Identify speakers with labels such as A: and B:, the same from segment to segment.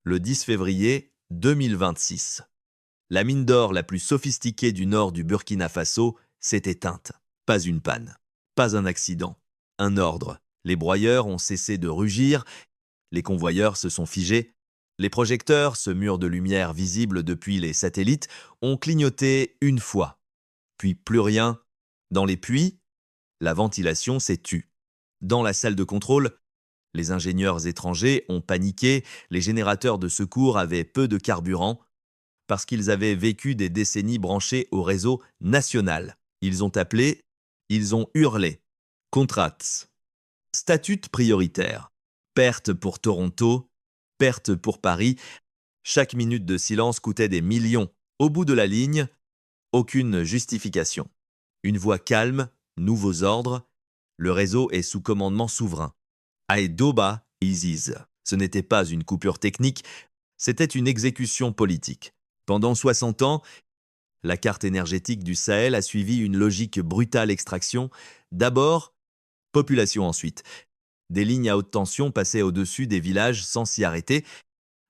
A: le 10 février 2026. La mine d'or la plus sophistiquée du nord du Burkina Faso s'est éteinte. Pas une panne, pas un accident, un ordre. Les broyeurs ont cessé de rugir, les convoyeurs se sont figés, les projecteurs, ce mur de lumière visible depuis les satellites, ont clignoté une fois. Puis plus rien. Dans les puits, la ventilation s'est tue. Dans la salle de contrôle, les ingénieurs étrangers ont paniqué, les générateurs de secours avaient peu de carburant, parce qu'ils avaient vécu des décennies branchés au réseau national. Ils ont appelé, ils ont hurlé. Contrats. Statut prioritaire. Perte pour Toronto, perte pour Paris. Chaque minute de silence coûtait des millions. Au bout de la ligne, aucune justification. Une voix calme, nouveaux ordres. Le réseau est sous commandement souverain. Aedoba Isis. Ce n'était pas une coupure technique, c'était une exécution politique. Pendant 60 ans, la carte énergétique du Sahel a suivi une logique brutale extraction. D'abord, population ensuite. Des lignes à haute tension passaient au-dessus des villages sans s'y arrêter,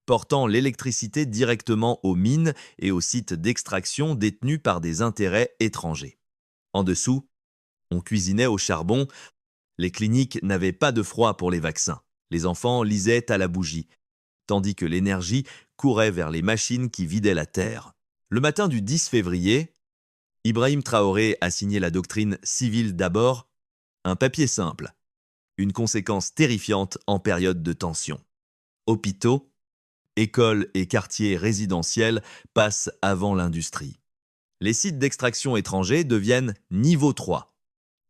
A: portant l'électricité directement aux mines et aux sites d'extraction détenus par des intérêts étrangers. En dessous, on cuisinait au charbon. Les cliniques n'avaient pas de froid pour les vaccins. Les enfants lisaient à la bougie, tandis que l'énergie courait vers les machines qui vidaient la terre. Le matin du 10 février, Ibrahim Traoré a signé la doctrine civile d'abord, un papier simple, une conséquence terrifiante en période de tension. Hôpitaux, écoles et quartiers résidentiels passent avant l'industrie. Les sites d'extraction étrangers deviennent niveau 3.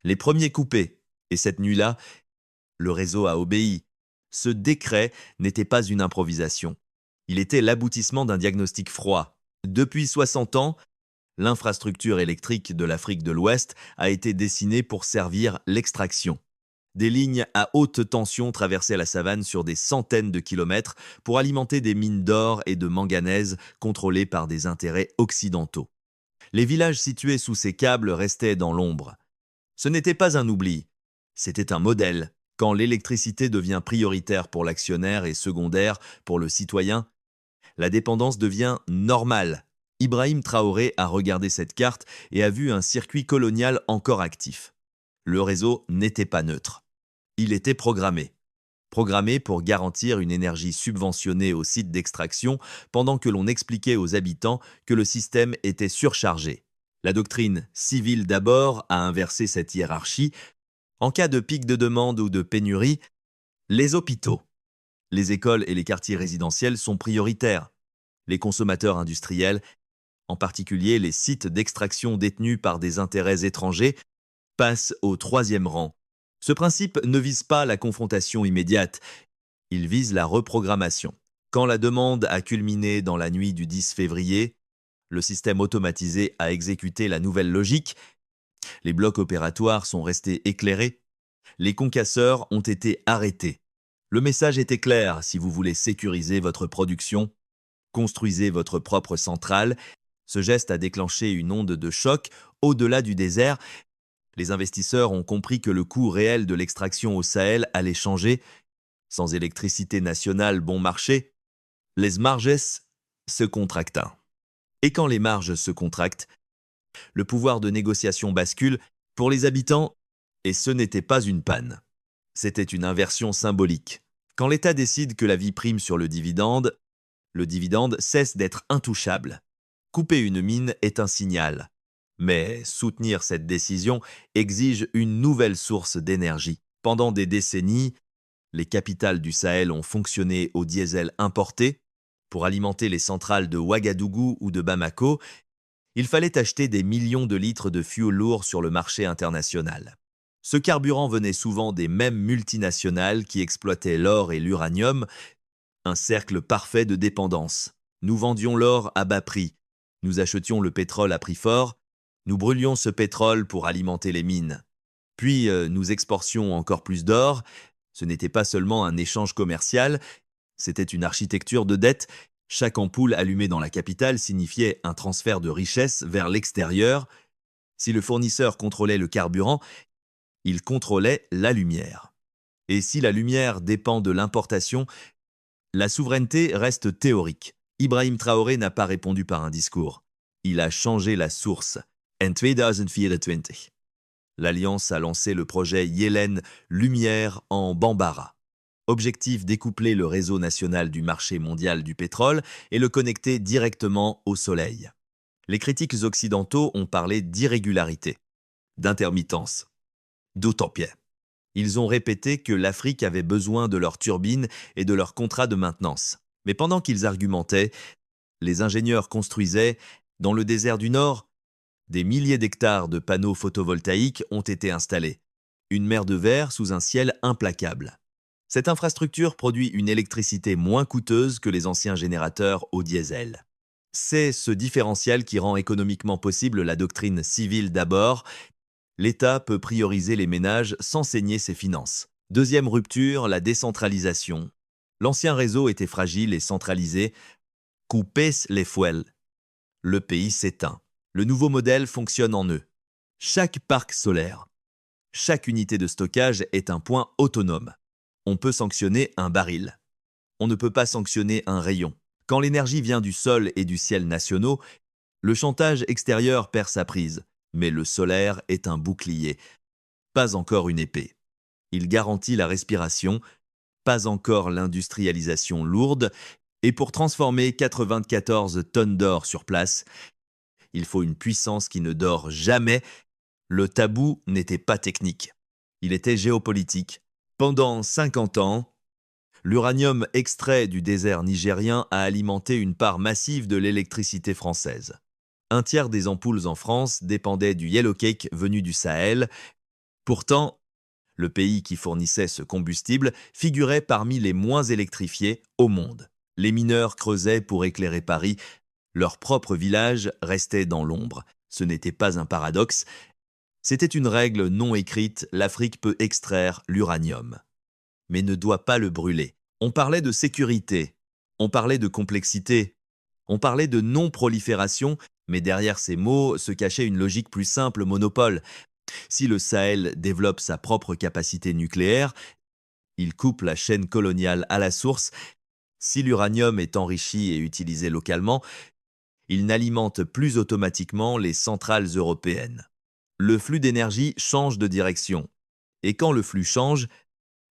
A: Les premiers coupés, et cette nuit-là, le réseau a obéi. Ce décret n'était pas une improvisation. Il était l'aboutissement d'un diagnostic froid. Depuis 60 ans, l'infrastructure électrique de l'Afrique de l'Ouest a été dessinée pour servir l'extraction. Des lignes à haute tension traversaient la savane sur des centaines de kilomètres pour alimenter des mines d'or et de manganèse contrôlées par des intérêts occidentaux. Les villages situés sous ces câbles restaient dans l'ombre. Ce n'était pas un oubli, c'était un modèle. Quand l'électricité devient prioritaire pour l'actionnaire et secondaire pour le citoyen, la dépendance devient normale. Ibrahim Traoré a regardé cette carte et a vu un circuit colonial encore actif. Le réseau n'était pas neutre. Il était programmé. Programmé pour garantir une énergie subventionnée aux sites d'extraction pendant que l'on expliquait aux habitants que le système était surchargé. La doctrine civile d'abord a inversé cette hiérarchie. En cas de pic de demande ou de pénurie, les hôpitaux, les écoles et les quartiers résidentiels sont prioritaires. Les consommateurs industriels, en particulier les sites d'extraction détenus par des intérêts étrangers, passent au troisième rang. Ce principe ne vise pas la confrontation immédiate, il vise la reprogrammation. Quand la demande a culminé dans la nuit du 10 février, le système automatisé a exécuté la nouvelle logique. Les blocs opératoires sont restés éclairés. Les concasseurs ont été arrêtés. Le message était clair: si vous voulez sécuriser votre production, construisez votre propre centrale. Ce geste a déclenché une onde de choc au-delà du désert. Les investisseurs ont compris que le coût réel de l'extraction au Sahel allait changer. Sans électricité nationale bon marché, les marges se contractent. Et quand les marges se contractent, le pouvoir de négociation bascule pour les habitants, et ce n'était pas une panne. C'était une inversion symbolique. Quand l'État décide que la vie prime sur le dividende cesse d'être intouchable. Couper une mine est un signal. Mais soutenir cette décision exige une nouvelle source d'énergie. Pendant des décennies, les capitales du Sahel ont fonctionné au diesel importé. Pour alimenter les centrales de Ouagadougou ou de Bamako, il fallait acheter des millions de litres de fioul lourd sur le marché international. Ce carburant venait souvent des mêmes multinationales qui exploitaient l'or et l'uranium, un cercle parfait de dépendance. Nous vendions l'or à bas prix, nous achetions le pétrole à prix fort, nous brûlions ce pétrole pour alimenter les mines. Puis nous exportions encore plus d'or. Ce n'était pas seulement un échange commercial, c'était une architecture de dette. Chaque ampoule allumée dans la capitale signifiait un transfert de richesse vers l'extérieur. Si le fournisseur contrôlait le carburant, il contrôlait la lumière. Et si la lumière dépend de l'importation, La souveraineté reste théorique. Ibrahim Traoré n'a pas répondu par un discours. Il a changé la source. En 2024. L'Alliance a lancé le projet Yelen Lumière en Bambara. Objectif découpler le réseau national du marché mondial du pétrole et le connecter directement au soleil. Les critiques occidentaux ont parlé d'irrégularité, d'intermittence, d'utopie. Ils ont répété que l'Afrique avait besoin de leurs turbines et de leurs contrats de maintenance. Mais pendant qu'ils argumentaient, les ingénieurs construisaient, dans le désert du Nord, des milliers d'hectares de panneaux photovoltaïques ont été installés. Une mer de verre sous un ciel implacable. Cette infrastructure produit une électricité moins coûteuse que les anciens générateurs au diesel. C'est ce différentiel qui rend économiquement possible la doctrine civile d'abord. L'État peut prioriser les ménages sans saigner ses finances. Deuxième rupture, la décentralisation. L'ancien réseau était fragile et centralisé. Coupez les fouels. Le pays s'éteint. Le nouveau modèle fonctionne en eux. Chaque parc solaire, chaque unité de stockage est un point autonome. On peut sanctionner un baril. On ne peut pas sanctionner un rayon. Quand l'énergie vient du sol et du ciel nationaux, le chantage extérieur perd sa prise. Mais le solaire est un bouclier, pas encore une épée. Il garantit la respiration, pas encore l'industrialisation lourde, et pour transformer 94 tonnes d'or sur place, il faut une puissance qui ne dort jamais. Le tabou n'était pas technique, il était géopolitique. Pendant 50 ans, l'uranium extrait du désert nigérien a alimenté une part massive de l'électricité française. Un tiers des ampoules en France dépendaient du yellow cake venu du Sahel. Pourtant, le pays qui fournissait ce combustible figurait parmi les moins électrifiés au monde. Les mineurs creusaient pour éclairer Paris. Leur propre village restait dans l'ombre. Ce n'était pas un paradoxe. C'était une règle non écrite, l'Afrique peut extraire l'uranium, mais ne doit pas le brûler. On parlait de sécurité, on parlait de complexité, on parlait de non-prolifération, mais derrière ces mots se cachait une logique plus simple, monopole. Si le Sahel développe sa propre capacité nucléaire, il coupe la chaîne coloniale à la source. Si l'uranium est enrichi et utilisé localement, il n'alimente plus automatiquement les centrales européennes. Le flux d'énergie change de direction. Et quand le flux change,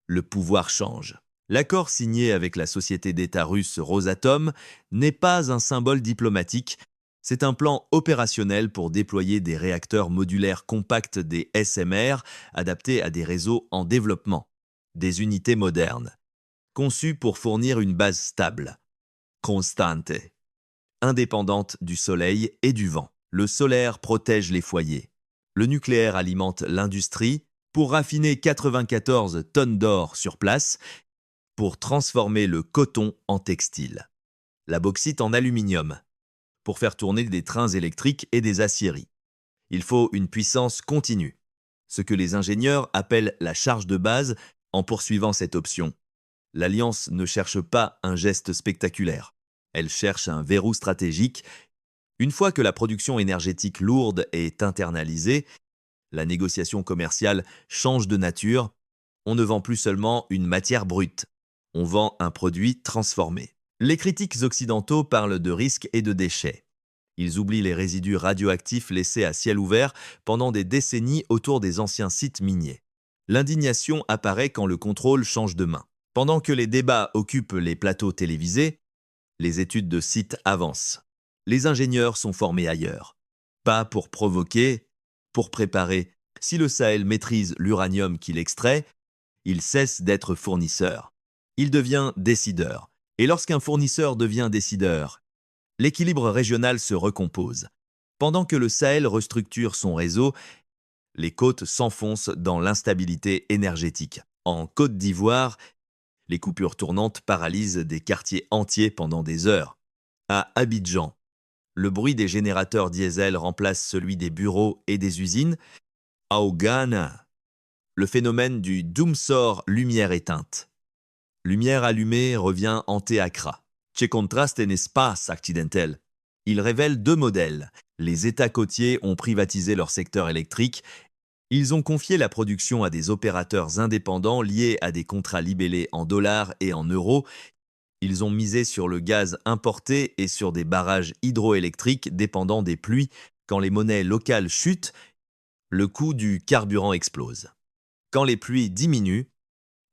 A: le pouvoir change. L'accord signé avec la société d'État russe Rosatom n'est pas un symbole diplomatique, c'est un plan opérationnel pour déployer des réacteurs modulaires compacts des SMR adaptés à des réseaux en développement, des unités modernes, conçues pour fournir une base stable, constante, indépendante du soleil et du vent. Le solaire protège les foyers. Le nucléaire alimente l'industrie pour raffiner 94 tonnes d'or sur place, pour transformer le coton en textile, la bauxite en aluminium, pour faire tourner des trains électriques et des aciéries. Il faut une puissance continue, ce que les ingénieurs appellent la charge de base en poursuivant cette option. L'Alliance ne cherche pas un geste spectaculaire, elle cherche un verrou stratégique. Une fois que la production énergétique lourde est internalisée, la négociation commerciale change de nature. On ne vend plus seulement une matière brute, on vend un produit transformé. Les critiques occidentaux parlent de risques et de déchets. Ils oublient les résidus radioactifs laissés à ciel ouvert pendant des décennies autour des anciens sites miniers. L'indignation apparaît quand le contrôle change de main. Pendant que les débats occupent les plateaux télévisés, les études de sites avancent. Les ingénieurs sont formés ailleurs. Pas pour provoquer, pour préparer. Si le Sahel maîtrise l'uranium qu'il extrait, il cesse d'être fournisseur. Il devient décideur. Et lorsqu'un fournisseur devient décideur, l'équilibre régional se recompose. Pendant que le Sahel restructure son réseau, les côtes s'enfoncent dans l'instabilité énergétique. En Côte d'Ivoire, les coupures tournantes paralysent des quartiers entiers pendant des heures. À Abidjan, le bruit des générateurs diesel remplace celui des bureaux et des usines. Au Ghana, le phénomène du doomsor lumière éteinte. Lumière allumée revient hanter Accra. Ce contraste n'est pas accidentel. Il révèle deux modèles. Les États côtiers ont privatisé leur secteur électrique. Ils ont confié la production à des opérateurs indépendants liés à des contrats libellés en dollars et en euros. Ils ont misé sur le gaz importé et sur des barrages hydroélectriques dépendant des pluies. Quand les monnaies locales chutent, le coût du carburant explose. Quand les pluies diminuent,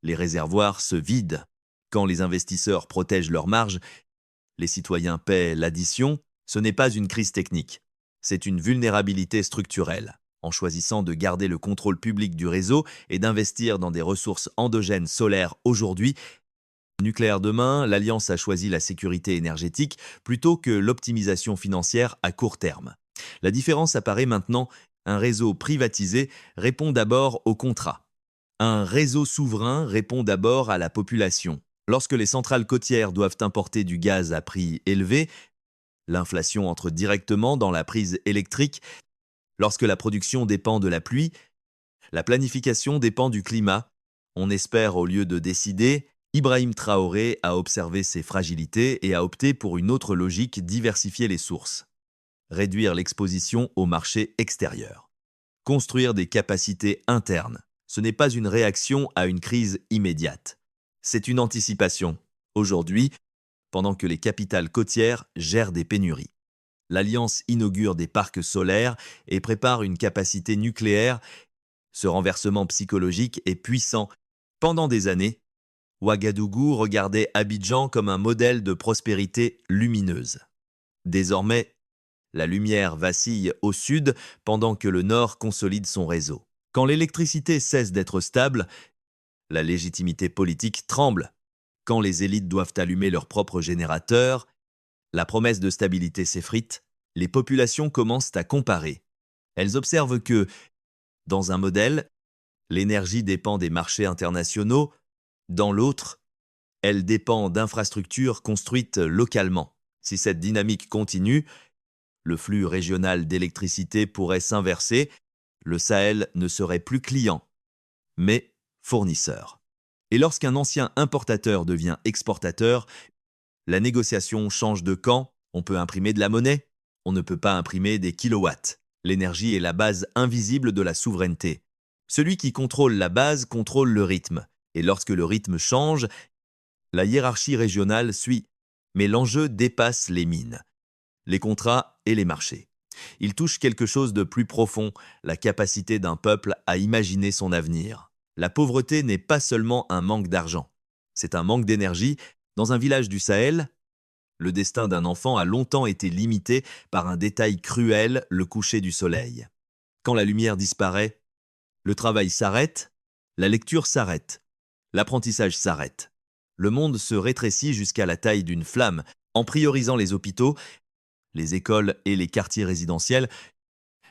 A: les réservoirs se vident. Quand les investisseurs protègent leurs marges, les citoyens paient l'addition. Ce n'est pas une crise technique, c'est une vulnérabilité structurelle. En choisissant de garder le contrôle public du réseau et d'investir dans des ressources endogènes solaires aujourd'hui, nucléaire demain, l'Alliance a choisi la sécurité énergétique plutôt que l'optimisation financière à court terme. La différence apparaît maintenant. Un réseau privatisé répond d'abord au contrat. Un réseau souverain répond d'abord à la population. Lorsque les centrales côtières doivent importer du gaz à prix élevé, l'inflation entre directement dans la prise électrique. Lorsque la production dépend de la pluie, la planification dépend du climat. On espère, au lieu de décider, Ibrahim Traoré a observé ces fragilités et a opté pour une autre logique: diversifier les sources. Réduire l'exposition au marché extérieur. Construire des capacités internes. Ce n'est pas une réaction à une crise immédiate. C'est une anticipation. Aujourd'hui, pendant que les capitales côtières gèrent des pénuries. L'Alliance inaugure des parcs solaires et prépare une capacité nucléaire. Ce renversement psychologique est puissant. Pendant des années, Ouagadougou regardait Abidjan comme un modèle de prospérité lumineuse. Désormais, la lumière vacille au sud pendant que le nord consolide son réseau. Quand l'électricité cesse d'être stable, la légitimité politique tremble. Quand les élites doivent allumer leurs propres générateurs, la promesse de stabilité s'effrite. Les populations commencent à comparer. Elles observent que, dans un modèle, l'énergie dépend des marchés internationaux. Dans l'autre, elle dépend d'infrastructures construites localement. Si cette dynamique continue, le flux régional d'électricité pourrait s'inverser. Le Sahel ne serait plus client, mais fournisseur. Et lorsqu'un ancien importateur devient exportateur, la négociation change de camp. On peut imprimer de la monnaie, on ne peut pas imprimer des kilowatts. L'énergie est la base invisible de la souveraineté. Celui qui contrôle la base contrôle le rythme. Et lorsque le rythme change, la hiérarchie régionale suit. Mais l'enjeu dépasse les mines, les contrats et les marchés. Il touche quelque chose de plus profond, la capacité d'un peuple à imaginer son avenir. La pauvreté n'est pas seulement un manque d'argent, c'est un manque d'énergie. Dans un village du Sahel, le destin d'un enfant a longtemps été limité par un détail cruel: le coucher du soleil. Quand la lumière disparaît, le travail s'arrête, la lecture s'arrête, l'apprentissage s'arrête. Le monde se rétrécit jusqu'à la taille d'une flamme. En priorisant les hôpitaux, les écoles et les quartiers résidentiels,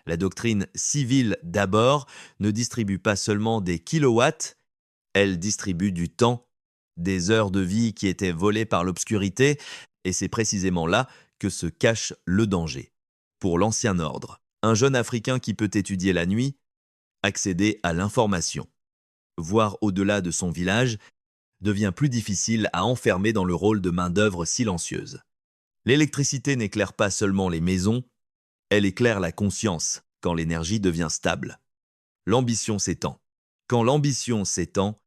A: la doctrine civile d'abord ne distribue pas seulement des kilowatts, elle distribue du temps, des heures de vie qui étaient volées par l'obscurité, et c'est précisément là que se cache le danger. Pour l'ancien ordre, un jeune Africain qui peut étudier la nuit, accéder à l'information, voir au-delà de son village, devient plus difficile à enfermer dans le rôle de main-d'œuvre silencieuse. L'électricité n'éclaire pas seulement les maisons, elle éclaire la conscience quand l'énergie devient stable. L'ambition s'étend. Quand l'ambition s'étend,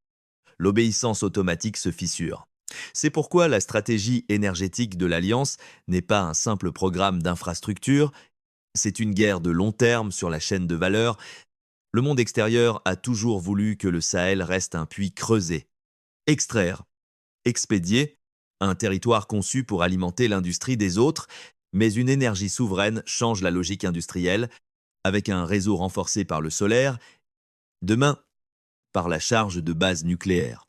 A: l'obéissance automatique se fissure. C'est pourquoi la stratégie énergétique de l'Alliance n'est pas un simple programme d'infrastructure, c'est une guerre de long terme sur la chaîne de valeur. Le monde extérieur a toujours voulu que le Sahel reste un puits creusé. Extraire, expédier, un territoire conçu pour alimenter l'industrie des autres, mais une énergie souveraine change la logique industrielle, avec un réseau renforcé par le solaire, demain par la charge de base nucléaire.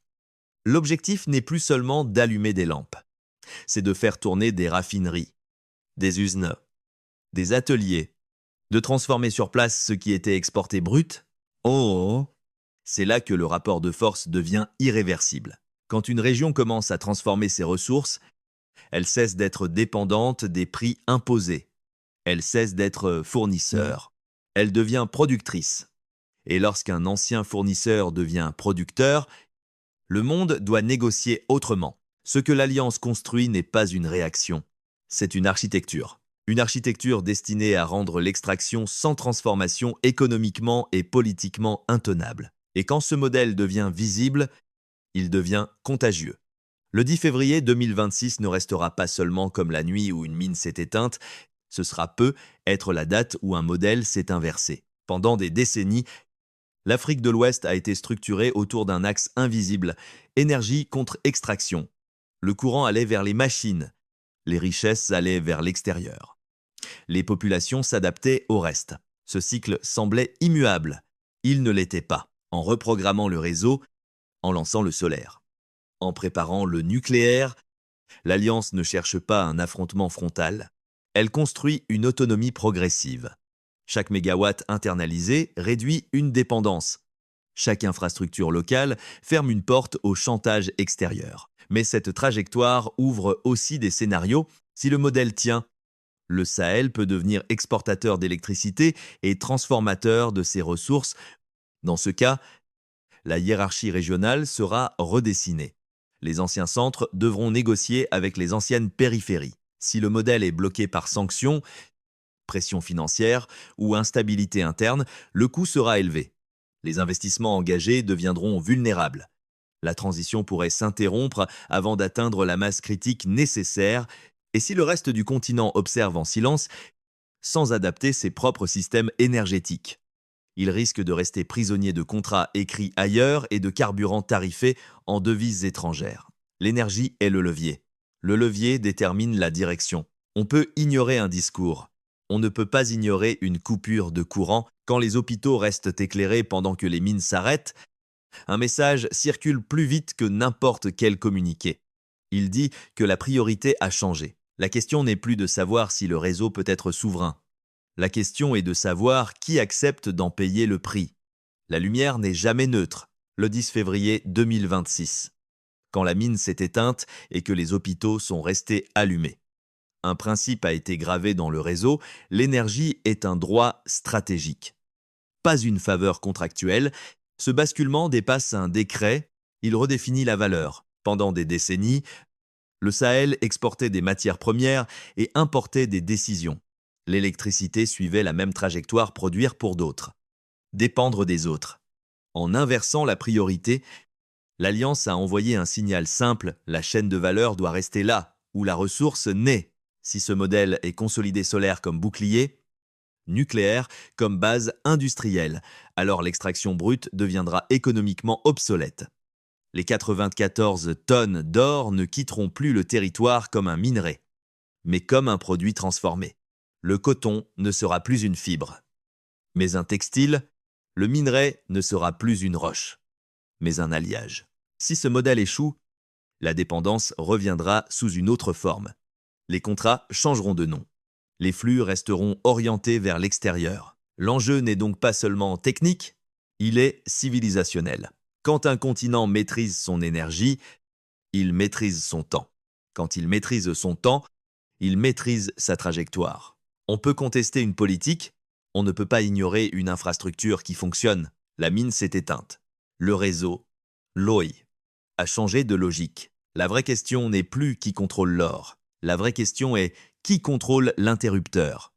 A: L'objectif n'est plus seulement d'allumer des lampes, c'est de faire tourner des raffineries, des usines, des ateliers, de transformer sur place ce qui était exporté brut. Oh, c'est là que le rapport de force devient irréversible. Quand une région commence à transformer ses ressources, elle cesse d'être dépendante des prix imposés. Elle cesse d'être fournisseur. Elle devient productrice. Et lorsqu'un ancien fournisseur devient producteur, le monde doit négocier autrement. Ce que l'Alliance construit n'est pas une réaction, c'est une architecture. Une architecture destinée à rendre l'extraction sans transformation économiquement et politiquement intenable. Et quand ce modèle devient visible, il devient contagieux. Le 10 février 2026 ne restera pas seulement comme la nuit où une mine s'est éteinte, ce sera peu être la date où un modèle s'est inversé. Pendant des décennies, l'Afrique de l'Ouest a été structurée autour d'un axe invisible, énergie contre extraction. Le courant allait vers les machines, les richesses allaient vers l'extérieur. Les populations s'adaptaient au reste. Ce cycle semblait immuable. Il ne l'était pas. En reprogrammant le réseau, en lançant le solaire, en préparant le nucléaire, l'Alliance ne cherche pas un affrontement frontal, elle construit une autonomie progressive. Chaque mégawatt internalisé réduit une dépendance. Chaque infrastructure locale ferme une porte au chantage extérieur. Mais cette trajectoire ouvre aussi des scénarios si le modèle tient. Le Sahel peut devenir exportateur d'électricité et transformateur de ses ressources. Dans ce cas, la hiérarchie régionale sera redessinée. Les anciens centres devront négocier avec les anciennes périphéries. Si le modèle est bloqué par sanctions, pression financière ou instabilité interne, le coût sera élevé. Les investissements engagés deviendront vulnérables. La transition pourrait s'interrompre avant d'atteindre la masse critique nécessaire, et si le reste du continent observe en silence, sans adapter ses propres systèmes énergétiques. Il risque de rester prisonnier de contrats écrits ailleurs et de carburants tarifés en devises étrangères. L'énergie est le levier. Le levier détermine la direction. On peut ignorer un discours. On ne peut pas ignorer une coupure de courant quand les hôpitaux restent éclairés pendant que les mines s'arrêtent. Un message circule plus vite que n'importe quel communiqué. Il dit que la priorité a changé. La question n'est plus de savoir si le réseau peut être souverain. La question est de savoir qui accepte d'en payer le prix. La lumière n'est jamais neutre. Le 10 février 2026, quand la mine s'est éteinte et que les hôpitaux sont restés allumés. Un principe a été gravé dans le réseau, l'énergie est un droit stratégique. Pas une faveur contractuelle, ce basculement dépasse un décret, il redéfinit la valeur. Pendant des décennies, le Sahel exportait des matières premières et importait des décisions. L'électricité suivait la même trajectoire produire pour d'autres. Dépendre des autres. En inversant la priorité, l'Alliance a envoyé un signal simple, la chaîne de valeur doit rester là, où la ressource naît. Si ce modèle est consolidé solaire comme bouclier, nucléaire comme base industrielle, alors l'extraction brute deviendra économiquement obsolète. Les 94 tonnes d'or ne quitteront plus le territoire comme un minerai, mais comme un produit transformé. Le coton ne sera plus une fibre, mais un textile. Le minerai ne sera plus une roche, mais un alliage. Si ce modèle échoue, la dépendance reviendra sous une autre forme. Les contrats changeront de nom. Les flux resteront orientés vers l'extérieur. L'enjeu n'est donc pas seulement technique, il est civilisationnel. Quand un continent maîtrise son énergie, il maîtrise son temps. Quand il maîtrise son temps, il maîtrise sa trajectoire. On peut contester une politique, on ne peut pas ignorer une infrastructure qui fonctionne. La mine s'est éteinte. Le réseau, l'OI, a changé de logique. La vraie question n'est plus qui contrôle l'or. La vraie question est qui contrôle l'interrupteur.